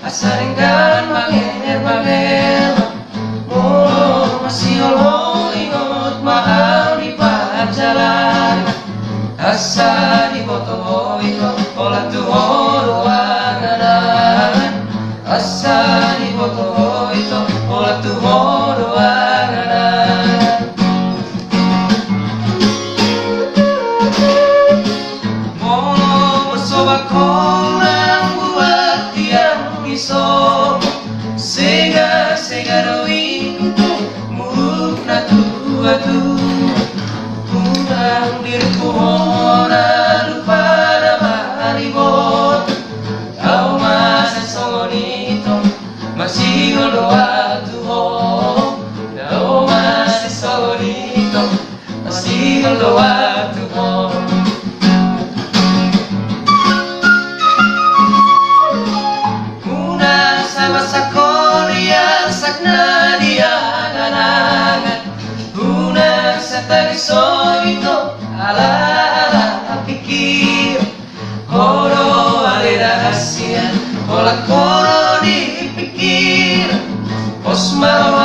asaringgan manger-manger masih olo ingot maal di pajalan asa di boto itu olah tuh ruangan asa di boto itu olah tuh ruangan mau bersobat korang buat tiang iso sega doing muruk na tu kurang diriku ora lupa nama haribot kau masa songonito masih doa tuh kau masih songonito masih doa tuh muna sama sakorian sakna dia ganangan muna sa tagiso ito ala pikir koro ale rahasia olah koro dipikir osma